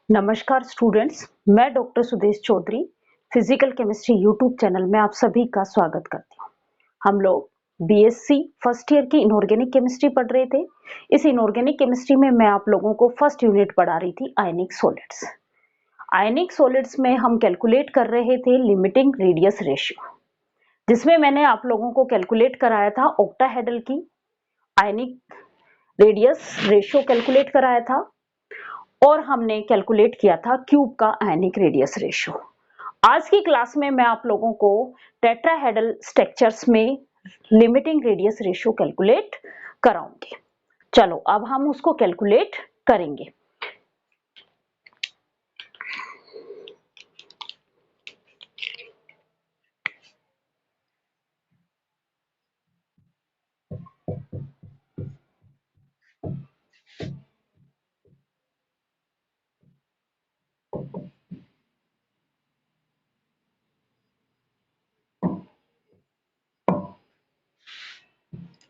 नमस्कार स्टूडेंट्स, मैं doctor Sudesh Chaudhary physical chemistry YouTube channel में आप सभी का स्वागत करती हूँ। हम लोग बीएससी फर्स्ट ईयर की इनऑर्गेनिक केमिस्ट्री पढ़ रहे थे। इस इनऑर्गेनिक केमिस्ट्री में मैं आप लोगों को फर्स्ट यूनिट पढ़ा रही थी आयनिक सॉलिड्स। आयनिक सॉलिड्स में हम कैलकुलेट कर रहे थे लिमिटिंग रेडियस रेशियो, जिसमें मैंने आप लोगों को कैलकुलेट कराया था ऑक्टाहेड्रल की आयनिक रेडियस रेशियो कैलकुलेट कराया था और हमने कैलकुलेट किया था क्यूब का आयनिक रेडियस रेशियो। आज की क्लास में मैं आप लोगों को टेट्राहेड्रल स्ट्रक्चर्स में लिमिटिंग रेडियस रेशियो कैलकुलेट कराऊंगी। चलो अब हम उसको कैलकुलेट करेंगे।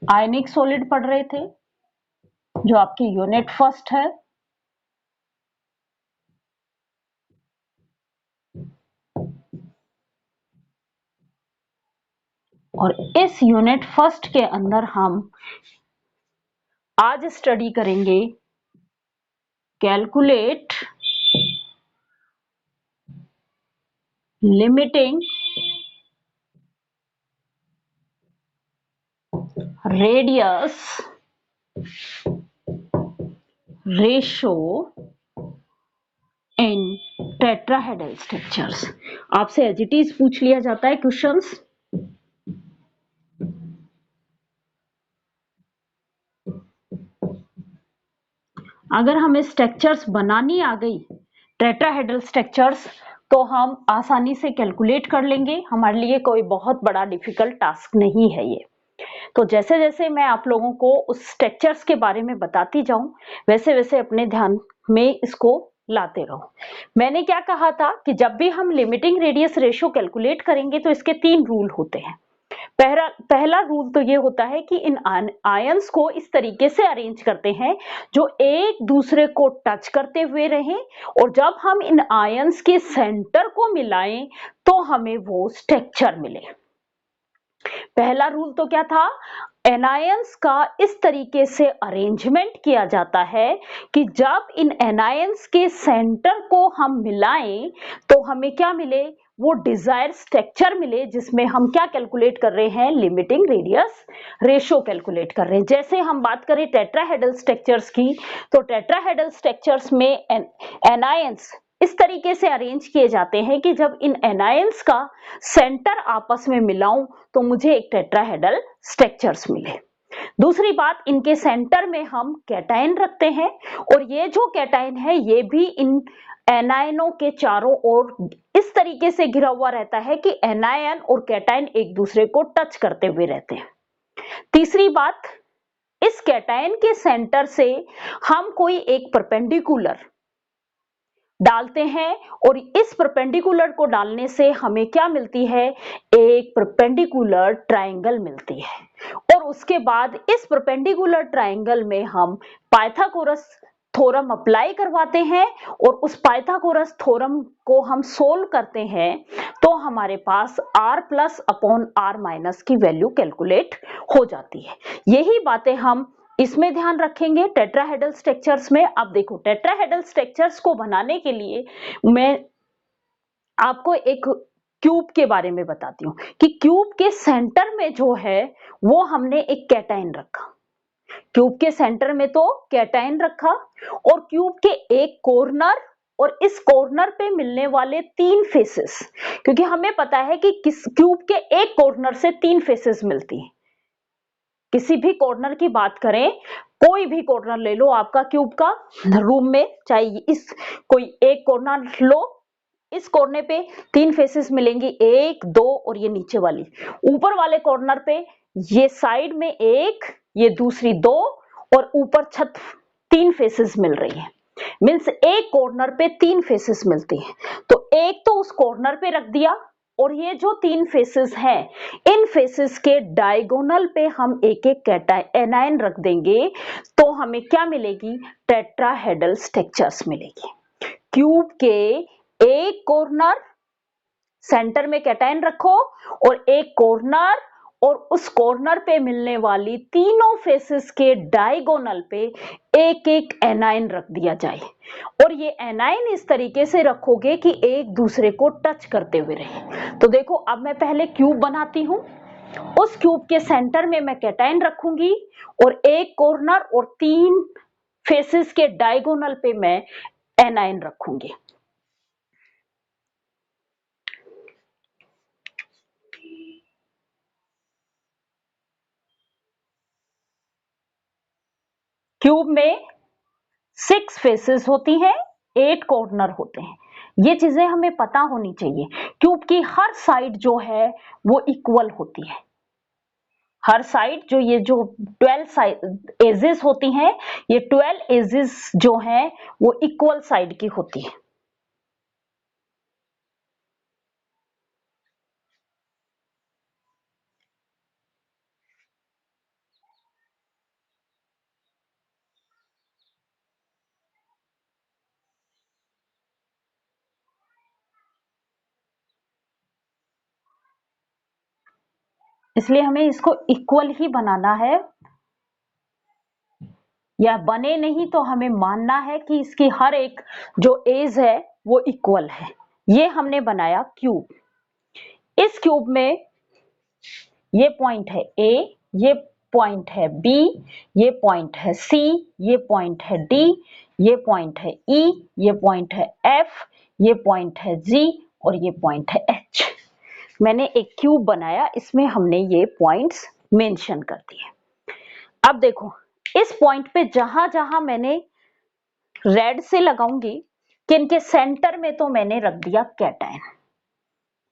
आयनिक सॉलिड पढ़ रहे थे जो आपकी यूनिट फर्स्ट है। और इस यूनिट फर्स्ट के अंदर हम आज स्टडी करेंगे calculate limiting radius ratio in tetrahedral structures. आपसे एज इट इज पूछ लिया जाता है क्वेश्चंस। अगर हमें स्ट्रक्चर्स बनानी आ गई टेट्राहेड्रल स्ट्रक्चर्स तो हम आसानी से कैलकुलेट कर लेंगे। हमारे लिए कोई बहुत बड़ा डिफिकल्ट टास्क नहीं है ये। तो जैसे जैसे मैं आप लोगों को उस स्ट्रक्चर्स के बारे में बताती जाऊं वैसे वैसे अपने ध्यान में इसको लाते रहो। मैंने क्या कहा था कि जब भी हम लिमिटिंग रेडियस रेशियो कैलकुलेट करेंगे तो इसके 3 रूल होते हैं। पहला रूल तो ये होता है कि इन आयंस को इस तरीके से अरेंज करते हैं जो एक दूसरे को टच करते हुए रहें, और जब हम इन आयंस के सेंटर को मिलाएं तो हमें वो स्ट्रक्चर मिले। पहला रूल तो क्या था, एनायंस का इस तरीके से अरेंजमेंट किया जाता है कि जब इन एनायंस के सेंटर को हम मिलाएं तो हमें क्या मिले, वो डिजायर स्ट्रक्चर मिले, जिसमें हम क्या कैलकुलेट कर रहे हैं, लिमिटिंग रेडियस रेशियो कैलकुलेट कर रहे हैं। जैसे हम बात करें टेट्राहेड्रल स्ट्रक्चर्स की, तो टेट्राहेड्रल स्ट्रक्चर्स में एनायंस इस तरीके से अरेंज किए जाते हैं कि जब इन एनायंस का सेंटर आपस में मिलाऊं तो मुझे एक टेट्राहेड्रल स्ट्रक्चर्स मिले। दूसरी बात, इनके सेंटर में हम कैटायन रखते हैं और ये जो कैटायन है ये भी इन एनायनों के चारों ओर इस तरीके से घिरा हुआ रहता है कि एनायन और कैटायन एक दूसरे को टच करते हुए रहते हैं। तीसरी बात, इस कैटायन के सेंटर से हम कोई एक परपेंडिकुलर डालते हैं और इस परपेंडिकुलर को डालने से हमें क्या मिलती है, एक परपेंडिकुलर ट्रायंगल मिलती है। और उसके बाद इस परपेंडिकुलर ट्रायंगल में हम पाइथागोरस थ्योरम अप्लाई करवाते हैं और उस पाइथागोरस थ्योरम को हम सोल्व करते हैं तो हमारे पास r plus upon r minus की वैल्यू कैलकुलेट हो जाती है। यही बातें हम इसमें ध्यान रखेंगे टेट्राहेड्रल स्ट्रक्चर्स में। अब देखो, टेट्राहेड्रल स्ट्रक्चर्स को बनाने के लिए मैं आपको एक क्यूब के बारे में बताती हूँ कि क्यूब के सेंटर में जो है वो हमने एक कैटायन रखा। क्यूब के सेंटर में तो कैटायन रखा और क्यूब के एक कॉर्नर और इस कॉर्नर पे मिलने वाले 3 फेसेस, क्योंकि हमें पता है कि किस क्यूब के एक कॉर्नर से 3 फेसेस मिलती हैं। किसी भी कॉर्नर की बात करें, कोई भी कॉर्नर ले लो आपका क्यूब का रूम में, चाहे इस कोई एक कॉर्नर लो, इस कोने पे 3 फेसेस मिलेंगी, 1 2 और ये नीचे वाली। ऊपर वाले कॉर्नर पे ये साइड में 1, ये दूसरी 2 और ऊपर छत 3 फेसेस मिल रही है। मींस एक कॉर्नर पे 3 फेसेस मिलती हैं। तो एक तो उस कॉर्नर पे रख दिया और ये जो 3 फेसेस हैं इन फेसेस के डायगोनल पे हम एक एक एनायन रख देंगे तो हमें क्या मिलेगी, टेट्राहेड्रल स्ट्रक्चर्स मिलेगी। क्यूब के एक कॉर्नर सेंटर में कैटायन रखो और एक कॉर्नर और उस कॉर्नर पे मिलने वाली तीनों फेसेस के डायगोनल पे एक एक एनायन रख दिया जाए और ये एनायन इस तरीके से रखोगे कि एक दूसरे को टच करते हुए रहे। तो देखो अब मैं पहले क्यूब बनाती हूं, उस क्यूब के सेंटर में मैं कैटायन रखूंगी और एक कॉर्नर और तीन फेसेस के डायगोनल पे मैं एनायन रखूंगी। क्यूब में 6 फेसेस होती हैं, 8 कॉर्नर होते हैं। ये चीजें हमें पता होनी चाहिए। क्यूब की हर साइड जो है वो इक्वल होती है। हर साइड जो ये जो 12 एजेस होती हैं, ये 12 एजेस जो हैं वो इक्वल साइड की होती है। इसलिए हमें इसको इक्वल ही बनाना है, या बने नहीं तो हमें मानना है कि इसकी हर एक जो एज है वो इक्वल है। ये हमने बनाया क्यूब। इस क्यूब में ये पॉइंट है ए, ये पॉइंट है बी, ये पॉइंट है सी, ये पॉइंट है डी, ये पॉइंट है ई, ये पॉइंट है एफ, ये पॉइंट है जी और ये पॉइंट है एच। मैंने एक क्यूब बनाया, इसमें हमने ये पॉइंट्स मेंशन कर दिए। अब देखो इस पॉइंट पे जहां जहां मैंने रेड से लगाऊंगी कि इनके सेंटर में तो मैंने रख दिया कैटायन।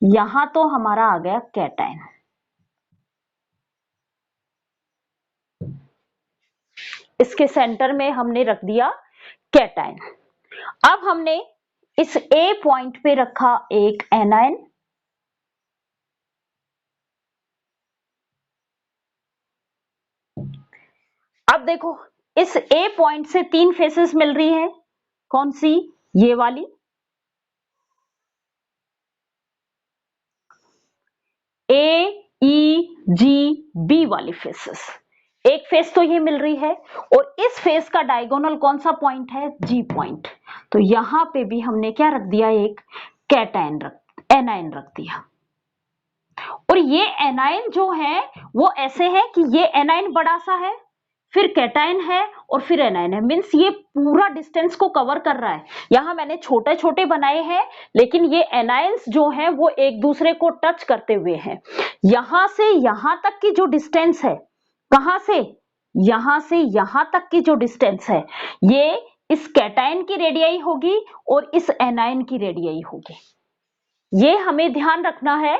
यहां तो हमारा आ गया कैटायन, इसके सेंटर में हमने रख दिया कैटायन। अब हमने इस ए पॉइंट पे रखा एक एनायन, अब देखो इस ए पॉइंट से तीन फेसेस मिल रही हैं, कौन सी? ये वाली, ए ई जी बी वाली फेसेस। एक फेस तो ये मिल रही है और इस फेस का डायगोनल कौन सा पॉइंट है? जी पॉइंट। तो यहां पे भी हमने क्या रख दिया? एक कैटायन एनायन रख दिया। और ये एनायन जो है वो ऐसे है कि ये एनायन बड़ा सा है, फिर कैटायन है और फिर एनायन है, मीन्स ये पूरा डिस्टेंस को कवर कर रहा है। यहां मैंने छोटे छोटे बनाए हैं लेकिन ये एनायंस जो है वो एक दूसरे को टच करते हुए हैं। यहां से यहां तक की जो डिस्टेंस है, कहां से? यहां से यहां तक की जो डिस्टेंस है ये इस कैटायन की रेडियाई होगी और इस एनायन की रेडियाई होगी। ये हमें ध्यान रखना है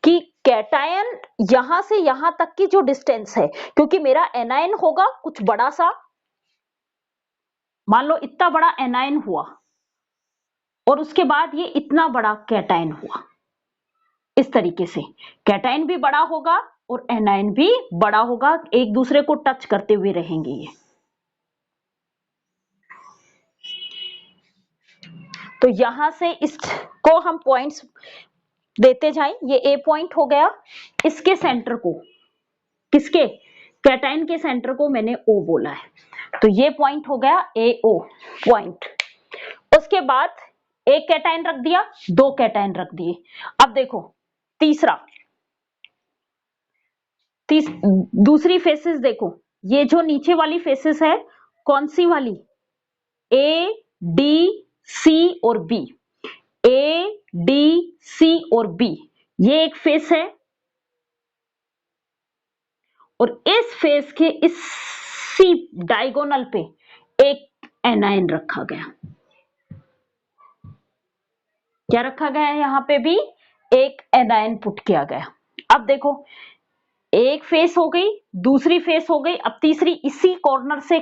कि कैटायन यहां से यहां तक की जो डिस्टेंस है, क्योंकि मेरा एनायन होगा कुछ बड़ा सा, मान लो इतना बड़ा एनायन हुआ और उसके बाद ये इतना बड़ा कैटायन हुआ। इस तरीके से कैटायन भी बड़ा होगा और एनायन भी बड़ा होगा, एक दूसरे को टच करते हुए रहेंगे ये। तो यहां से इसको हम पॉइंट्स देते जाएं। ये ए पॉइंट हो गया, इसके सेंटर को, किसके? कैटायन के सेंटर को मैंने ओ बोला है, तो ये पॉइंट हो गया ए ओ पॉइंट। उसके बाद एक कैटायन रख दिया, दो कैटायन रख दिए। अब देखो तीसरा, दूसरी फेसेस देखो, ये जो नीचे वाली फेसेस है कौन सी वाली? ए डी सी और बी, ए डी सी और बी, ये एक फेस है और इस फेस के इस सी डायगोनल पे एक एनायन रखा गया। क्या रखा गया है? यहां पे भी एक एनायन पुट किया गया। अब देखो एक फेस हो गई, दूसरी फेस हो गई, अब तीसरी इसी कॉर्नर से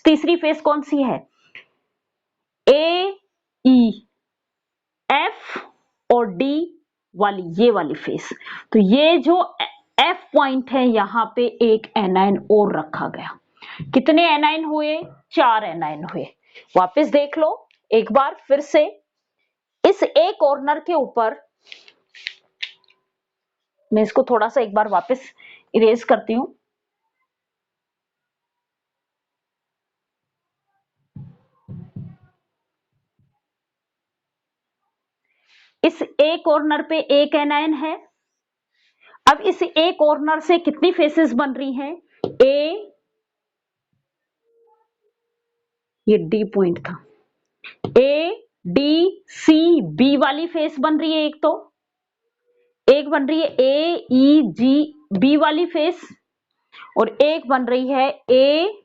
तीसरी फेस कौन सी है? ए ई एफ और डी वाली, ये वाली फेस। तो ये जो एफ पॉइंट है यहां पे एक एनायन और रखा गया। कितने एनायन हुए? 4 एनायन हुए। वापस देख लो, एक बार फिर से इस ए कॉर्नर के ऊपर मैं इसको थोड़ा सा एक बार वापस इरेज करती हूं। इस ए कॉर्नर पे एक एनायन है। अब इस ए कॉर्नर से कितनी फेसेस बन रही हैं? ए, ये डी पॉइंट था, ए डी सी बी वाली फेस बन रही है। एक तो एक बन रही है ए ई जी बी वाली फेस, और एक बन रही है ए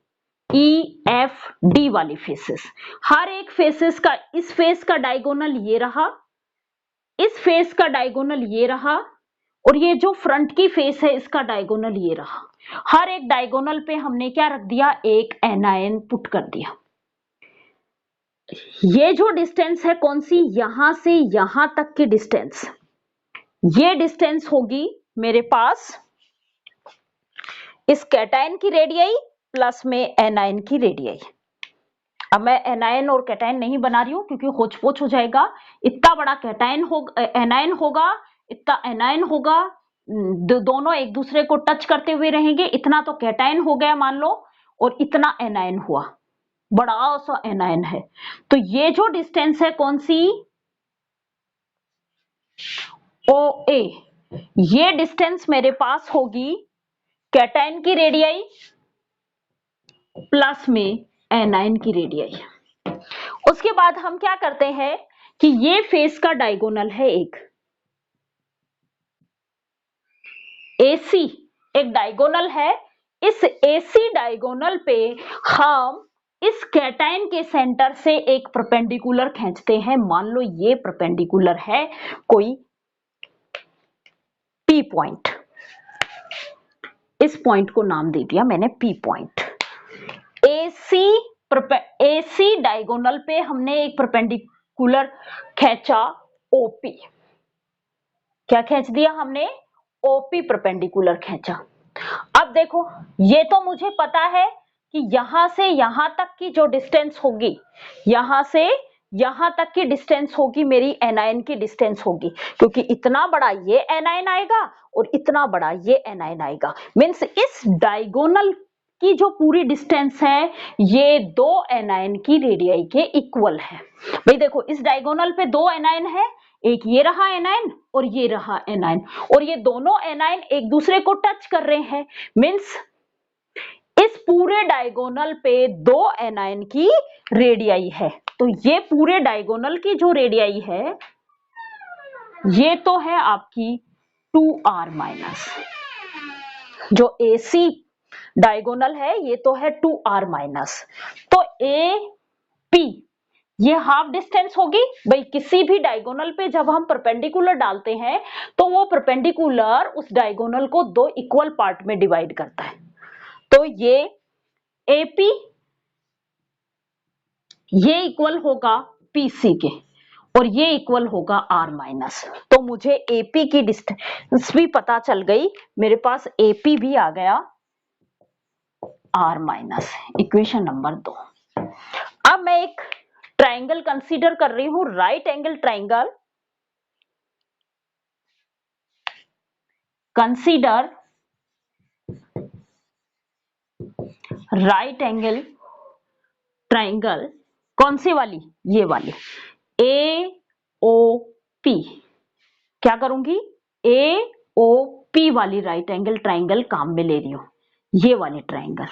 ई एफ डी वाली फेसेस। हर एक फेसेस का, इस फेस का डायगोनल ये रहा, इस फेस का डायगोनल ये रहा, और ये जो फ्रंट की फेस है इसका डायगोनल ये रहा। हर एक डायगोनल पे हमने क्या रख दिया? एक एनायन पुट कर दिया। ये जो डिस्टेंस है कौन सी? यहां से यहां तक की डिस्टेंस, ये डिस्टेंस होगी मेरे पास इस कैटायन की रेडियाई प्लस में एनायन की रेडियाई। अब मैं एनायन और कैटायन नहीं बना रही हूं क्योंकि होच पोच हो जाएगा। इतना बड़ा कैटायन होगा, एनायन होगा, इतना एनायन होगा, दोनों एक दूसरे को टच करते हुए रहेंगे। इतना तो कैटायन हो गया मान लो, और इतना एनायन हुआ, बड़ा सा एनायन है। तो ये जो डिस्टेंस है कौन सी? ओ ए। ये डिस्टेंस मेरे पास होगी कैटायन की रेडियाई प्लस में एनायन की रेडियाई। उसके बाद हम क्या करते हैं कि ये फेस का डायगोनल है एक AC, एक डायगोनल है। इस AC डायगोनल पे हम इस कैटायन के सेंटर से एक परपेंडिकुलर खींचते हैं। मान लो ये परपेंडिकुलर है कोई P पॉइंट, इस पॉइंट को नाम दे दिया मैंने P पॉइंट। AC डायगोनल पे हमने एक परपेंडिकुलर खींचा OP। क्या खींच दिया हमने? OP परपेंडिकुलर खींचा। अब देखो, ये तो मुझे पता है कि यहां से यहां तक की जो डिस्टेंस होगी, यहां से यहां तक की डिस्टेंस होगी मेरी एनायन की डिस्टेंस होगी, क्योंकि इतना बड़ा ये एनायन आएगा और इतना बड़ा ये एनायन आएगा। मींस इस डायगोनल की जो पूरी डिस्टेंस है ये दो एनायन की रेडियाई के इक्वल है। भाई देखो, इस डायगोनल पे दो एनायन है, एक ये रहा एनायन और ये रहा एनायन, और ये दोनों एनायन एक दूसरे को टच कर रहे हैं। मींस इस पूरे डायगोनल पे दो एनायन की रेडियाई है। तो ये पूरे डायगोनल की जो रेडियाई है ये तो है आपकी 2r माइनस। जो AC डायगोनल है ये तो है 2r माइनस। तो AP ये हाफ डिस्टेंस होगी। भाई किसी भी डायगोनल पे जब हम परपेंडिकुलर डालते हैं तो वो परपेंडिकुलर उस डायगोनल को दो इक्वल पार्ट में डिवाइड करता है। तो ये AP ये इक्वल होगा PC के, और ये इक्वल होगा R माइनस। तो मुझे AP की डिस्टेंस भी पता चल गई, मेरे पास AP भी आ गया R माइनस। Equation number 2। अब मैं एक ट्राइंगल कंसीडर कर रही हूं, right angle triangle. Consider right angle triangle. कौन सी वाली? ये वाली AOP। क्या करूंगी? AOP वाली राइट एंगल ट्राइंगल काम में ले रही हूं, ये वाली ट्राइंगल।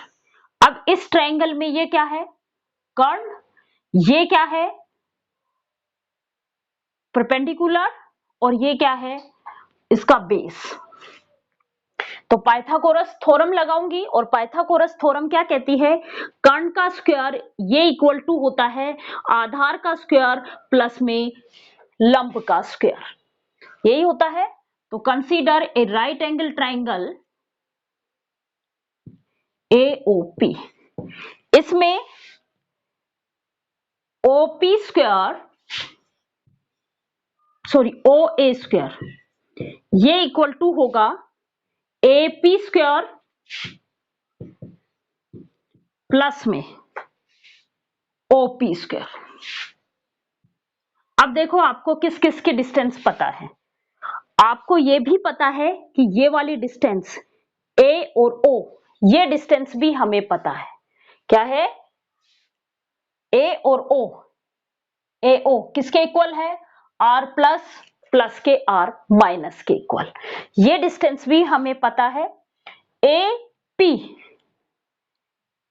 अब इस ट्राइंगल में ये क्या है? कर्ण। ये क्या है? परपेंडिकुलर। और ये क्या है? इसका बेस। तो पाइथागोरस थ्योरम लगाऊंगी, और पाइथागोरस थ्योरम क्या कहती है? कर्ण का स्क्वायर ये इक्वल टू होता है आधार का स्क्वायर प्लस में लंब का स्क्वायर, यही होता है। तो consider a right angle triangle AOP। इसमें OP square, sorry OA square ये इक्वल टू होगा AP स्क्वायर प्लस में OP स्क्वायर। अब देखो आपको किस किस की डिस्टेंस पता है। आपको ये भी पता है कि ये वाली डिस्टेंस ए और ओ, ये डिस्टेंस भी हमें पता है। क्या है? ए और ओ। ए ओ किसके इक्वल है? आर प्लस प्लस के आर माइनस के इक्वल। ये डिस्टेंस भी हमें पता है। ए पी,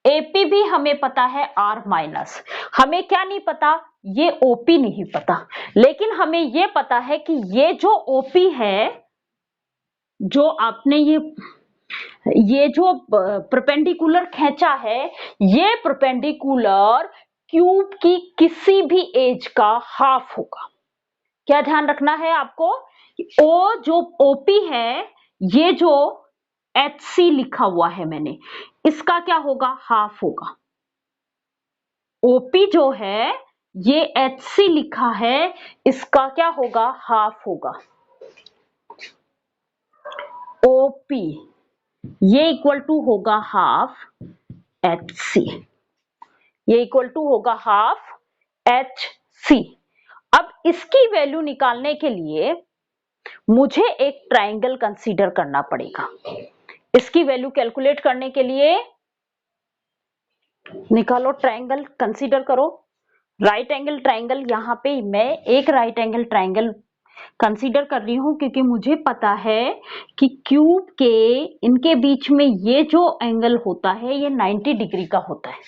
एपी भी हमें पता है आर माइनस। हमें क्या नहीं पता? ये ओपी नहीं पता। लेकिन हमें ये पता है कि ये जो ओपी है, जो आपने ये जो परपेंडिकुलर खींचा है, ये परपेंडिकुलर क्यूब की किसी भी एज का हाफ होगा। क्या ध्यान रखना है आपको? ओ जो ओपी है, ये जो एच सी लिखा हुआ है मैंने, इसका क्या होगा? हाफ होगा। ओपी जो है, ये एच सी लिखा है, इसका क्या होगा? हाफ होगा। ओपी ये इक्वल टू होगा हाफ एच सी, ये इक्वल टू होगा हाफ एच सी। अब इसकी वैल्यू निकालने के लिए मुझे एक ट्राइंगल कंसीडर करना पड़ेगा। इसकी वैल्यू कैलकुलेट करने के लिए निकालो, ट्राइंगल कंसीडर करो। राइट एंगल ट्राइंगल, यहां पे मैं एक राइट एंगल ट्राइंगल कंसीडर कर रही हूं क्योंकि मुझे पता है कि क्यूब के इनके बीच में ये जो एंगल होता है ये 90 डिग्री का होता है।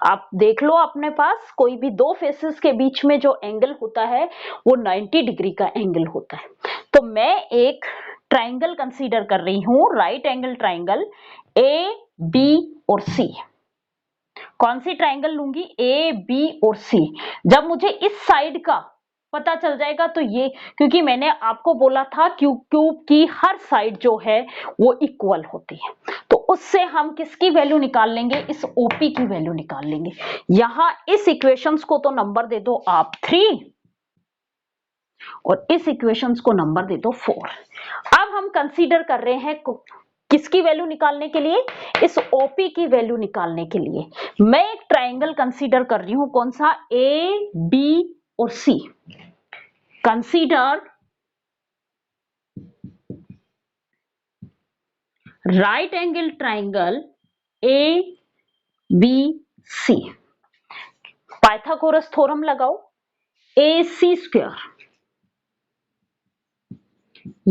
आप देख लो अपने पास कोई भी दो फेसेस के बीच में जो एंगल होता है वो 90 डिग्री का एंगल होता है। तो मैं एक ट्राइंगल कंसीडर कर रही हूं, right angle triangle A B और सी। कौन सी ट्राइंगल लूंगी? ए बी और सी। जब मुझे इस साइड का पता चल जाएगा तो ये, क्योंकि मैंने आपको बोला था क्यूब की हर साइड जो है वो इक्वल होती है, तो उससे हम किसकी वैल्यू निकाल लेंगे? इस ओपी की वैल्यू निकाल लेंगे। यहां इस इक्वेशंस को तो नंबर दे दो आप 3 और इस इक्वेशंस को नंबर दे दो 4। अब हम कंसीडर कर रहे हैं किसकी वैल्यू निकालने के लिए? इस ओपी की वैल्यू निकालने के लिए मैं एक ट्राइंगल कंसीडर कर रही हूं। कौन सा? ए बी और C. Consider right angle triangle A B C. Pythagoras theorem लगाओ। ए सी स्क्वायर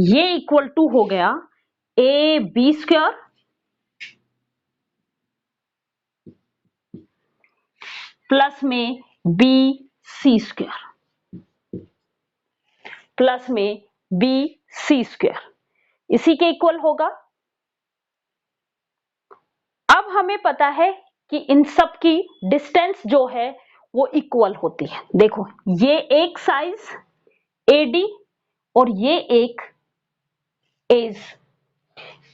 ये इक्वल टू हो गया ए बी स्क्वायर प्लस में बी सी स्क्वायर, प्लस में बी सी स्क्वायर, इसी के इक्वल होगा। अब हमें पता है कि इन सब की डिस्टेंस जो है वो इक्वल होती है। देखो ये एक साइज एडी और ये एक एज,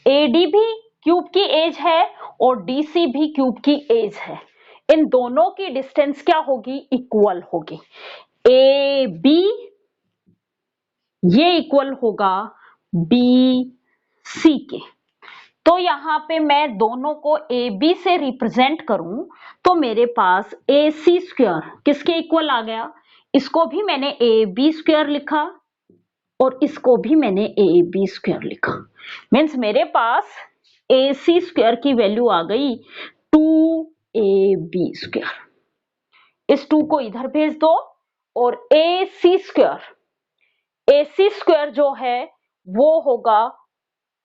एडी भी क्यूब की एज है और डीसी भी क्यूब की एज है। इन दोनों की डिस्टेंस क्या होगी? इक्वल होगी। ए बी ये इक्वल होगा बी सी के। तो यहां पे मैं दोनों को ए बी से रिप्रेजेंट करूं तो मेरे पास ए सी स्क्वायर किसके इक्वल आ गया? इसको भी मैंने ए बी स्क्वायर लिखा और इसको भी मैंने ए बी स्क्वायर लिखा। मीन्स मेरे पास ए सी स्क्वायर की वैल्यू आ गई 2 AB स्क्वायर। इस 2 को इधर भेज दो और ए सी स्क्वायर जो है वो होगा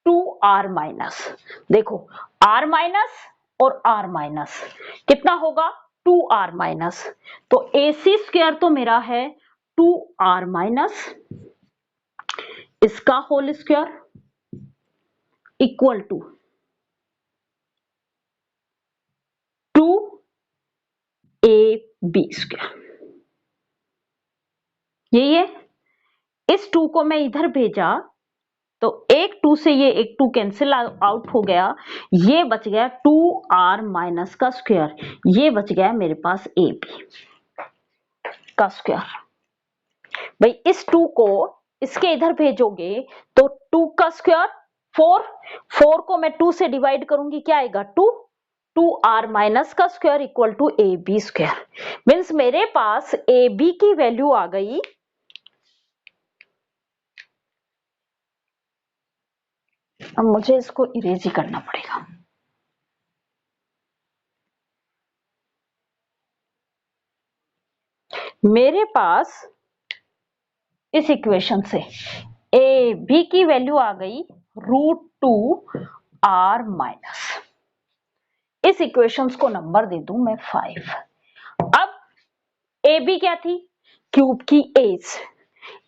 2R माइनस। देखो R माइनस और R माइनस कितना होगा? 2R minus. तो ए सी स्क्वायर तो मेरा है 2R माइनस, इसका whole square equal to 2AB square. यही है। इस 2 को मैं इधर भेजा तो एक 2 से ये एक 2 कैंसिल आउट हो गया, ये बच गया 2R माइनस का स्क्वायर, ये बच गया मेरे पास AB का स्क्वायर। भाई इस 2 को इसके इधर भेजोगे तो 2 का स्क्वायर 4 को मैं 2 से डिवाइड करूंगी, क्या आएगा? 2R माइनस का square equal to AB square. Means मेरे पास AB की वैल्यू आ गई अब मुझे इसको इरेज ही करना पड़ेगा। मेरे पास इस इक्वेशन से ए बी की वैल्यू आ गई √2r-। इस इक्वेशंस को नंबर दे दूं मैं 5। अब ए बी क्या थी? क्यूब की एज।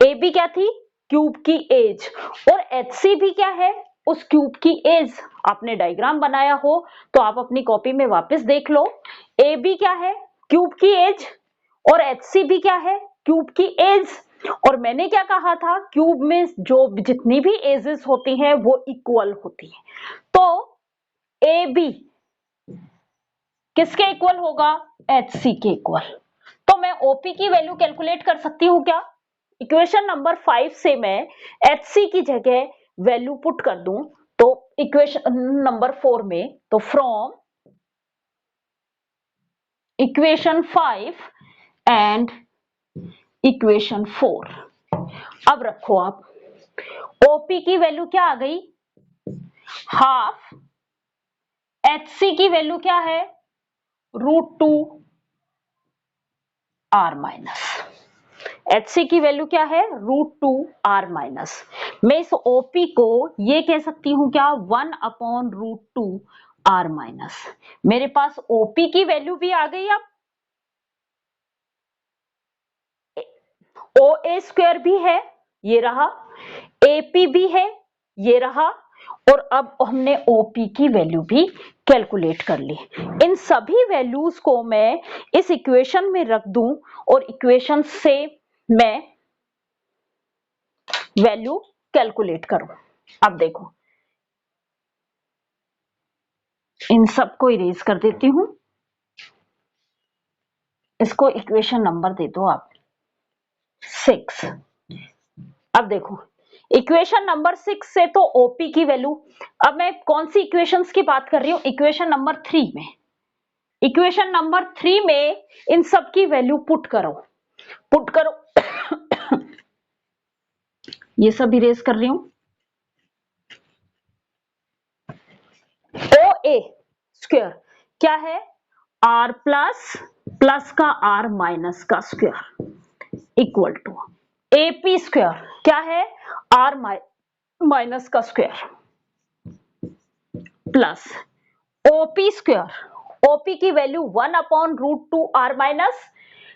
ए बी क्या थी? क्यूब की एज। और एच सी भी क्या है? उस क्यूब की एज। आपने डायग्राम बनाया हो तो आप अपनी कॉपी में वापस देख लो। ए बी क्या है? क्यूब की एज। और एच सी भी क्या है? क्यूब की एज। और मैंने क्या कहा था? क्यूब में जो जितनी भी एजेस होती हैं वो इक्वल होती है। तो ए बी किसके इक्वल होगा? एच सी के इक्वल। तो मैं ओपी की वैल्यू कैलकुलेट कर सकती हूँ क्या? इक्वेशन नंबर 5 से मैं एच सी की जगह वैल्यू पुट कर दूं तो इक्वेशन नंबर 4 में, तो फ्रॉम इक्वेशन 5 एंड इक्वेशन 4। अब रखो आप, ओपी की वैल्यू क्या आ गई? हाफ। एच सी की वैल्यू क्या है? √2r-। एच सी की वैल्यू क्या है? √2r-। मैं इस ओपी को ये कह सकती हूं क्या? 1/√2r-। मेरे पास ओपी की वैल्यू भी आ गई। अब ओ ए स्क्वायर भी है, ये रहा। एपी भी है, ये रहा। और अब हमने ओपी की वैल्यू भी कैलकुलेट कर ली। इन सभी वैल्यूज को मैं इस इक्वेशन में रख दूं और इक्वेशन से मैं वैल्यू कैलकुलेट करूं। अब देखो, इन सबको इरेज कर देती हूं। इसको इक्वेशन नंबर दे दो आप 6। अब देखो, इक्वेशन नंबर 6 से तो ओपी की वैल्यू, अब मैं कौन सी इक्वेशंस की बात कर रही हूं? इक्वेशन नंबर 3 में। इक्वेशन नंबर 3 में इन सब की वैल्यू पुट करो। पुट करो ये सब इरेज कर रही हूं। ओ ए स्क्वायर क्या है? आर प्लस प्लस का आर माइनस का square equal to AP square क्या है? आर माइनस का square plus OP square. OP की वैल्यू 1/√2r-।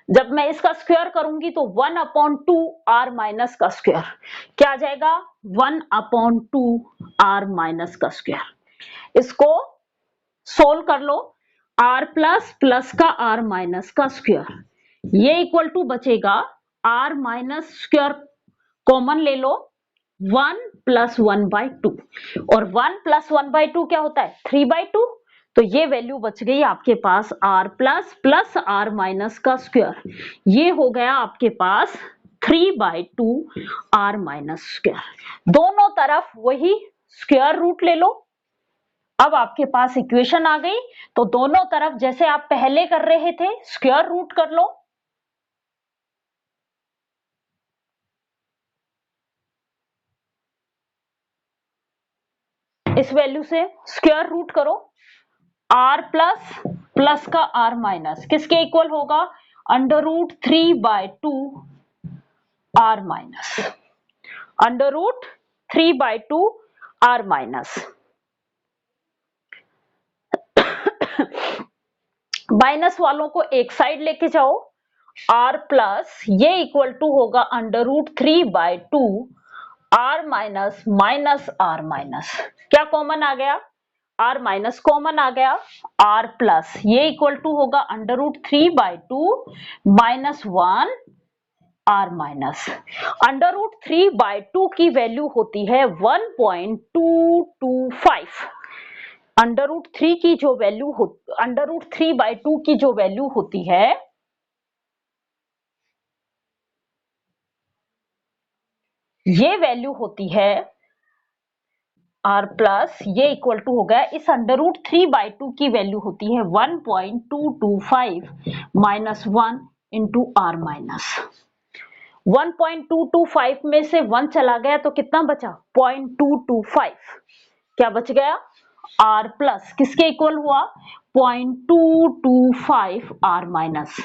जब मैं इसका स्क्वायर करूंगी तो 1/2r- का स्क्वायर क्या आ जाएगा? 1/2r- का स्क्वायर। इसको सोल्व कर लो। r प्लस प्लस का r माइनस का स्क्वायर, ये इक्वल टू बचेगा r माइनस स्क्वायर कॉमन ले लो 1 + 1/2। और 1 + 1/2 क्या होता है? 3/2। तो ये वैल्यू बच गई आपके पास r plus plus r minus का स्क्वायर। ये हो गया आपके पास 3/2r- स्क्वायर। दोनों तरफ वही स्क्वायर रूट ले लो। अब आपके पास इक्वेशन आ गई, तो दोनों तरफ जैसे आप पहले कर रहे थे स्क्वायर रूट कर लो। इस वैल्यू से स्क्वायर रूट करो। r प्लस प्लस का r माइनस किसके इक्वल होगा? √3/2 r minus. √3/2 r minus. Minus वालों को एक साइड लेके जाओ। r प्लस ये इक्वल टू होगा √3/2 r minus minus r minus. क्या कॉमन आ गया? r माइनस कॉमन आ गया। r प्लस ये इक्वल टू होगा √3/2 माइनस 1 r माइनस। √3/2 की वैल्यू होती है 1.225। √3 की जो वैल्यू हो, √3/2 की जो वैल्यू होती है ये वैल्यू होती है r प्लस ये इक्वल टू हो गया, इस √3/2 की वैल्यू होती है 1.225 माइनस 1 इंटू r माइनस। 1.225 में से 1 चला गया तो कितना बचा? 0.225। क्या बच गया, R प्लस किसके इक्वल हुआ, 0.225 R माइनस।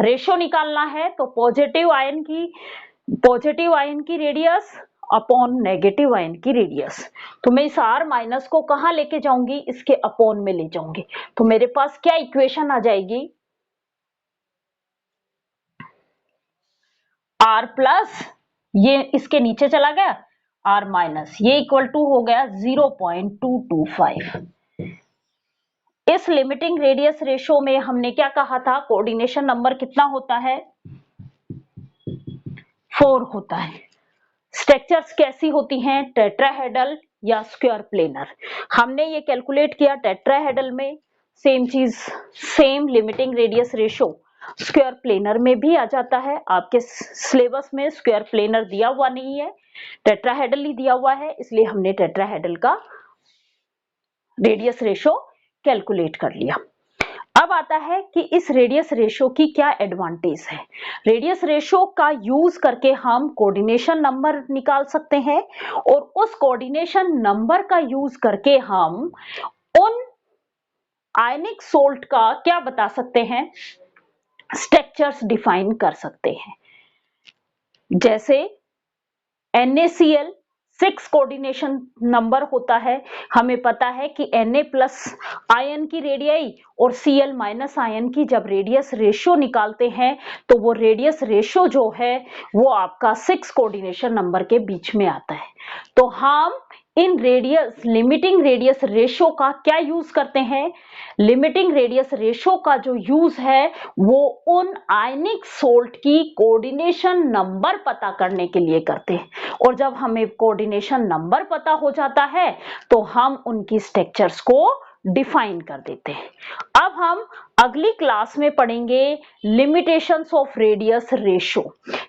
रेशियो निकालना है तो पॉजिटिव आयन की रेडियस अपॉन नेगेटिव आयन की रेडियस। तो मैं इस R माइनस को कहां लेके जाऊंगी, इसके अपॉन में ले जाऊंगी। तो मेरे पास क्या इक्वेशन आ जाएगी, R प्लस ये इसके नीचे चला गया R माइनस, ये इक्वल टू हो गया 0.225। इस लिमिटिंग रेडियस रेशियो में हमने क्या कहा था, कोऑर्डिनेशन नंबर कितना होता है, 4 होता है। स्ट्रक्चर्स कैसी होती हैं, टेट्राहेड्रल या स्क्वायर प्लेनर। हमने ये कैलकुलेट किया टेट्राहेड्रल में, सेम चीज, same limiting radius ratio square planar में भी आ जाता है। आपके सिलेबस में स्क्वायर प्लेनर दिया हुआ नहीं है, टेट्राहेड्रल ही दिया हुआ है, इसलिए हमने टेट्राहेड्रल का रेडियस रेशियो कैलकुलेट कर लिया। अब आता है कि इस रेडियस रेशियो की क्या एडवांटेज है। रेडियस रेशियो का यूज करके हम कोऑर्डिनेशन नंबर निकाल सकते हैं, और उस कोऑर्डिनेशन नंबर का यूज करके हम उन आयनिक सोल्ट का क्या बता सकते हैं, स्ट्रक्चर्स डिफाइन कर सकते हैं। जैसे NaCl 6 कोऑर्डिनेशन नंबर होता है, हमें पता है कि Na प्लस आयन की रेडियस और Cl माइनस आयन की जब रेडियस रेशियो निकालते हैं तो वो रेडियस रेशियो जो है वो आपका 6 कोऑर्डिनेशन नंबर के बीच में आता है। तो हम इन लिमिटिंग रेडियस रेशियो का क्या यूज करते हैं, लिमिटिंग रेडियस रेशियो का जो यूज है वो उन आयनिक सोल्ट की कोऑर्डिनेशन नंबर पता करने के लिए करते हैं, और जब हमें कोऑर्डिनेशन नंबर पता हो जाता है तो हम उनकी स्ट्रक्चर्स को डिफाइन कर देते हैं। अब हम अगली क्लास में पढ़ेंगे लिमिटेशंस ऑफ रेडियस रेशियो,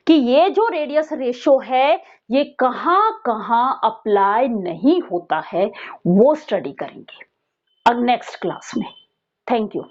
कि ये जो रेडियस रेशियो है ये कहां कहां अप्लाई नहीं होता है, वो स्टडी करेंगे अब नेक्स्ट क्लास में। Thank you.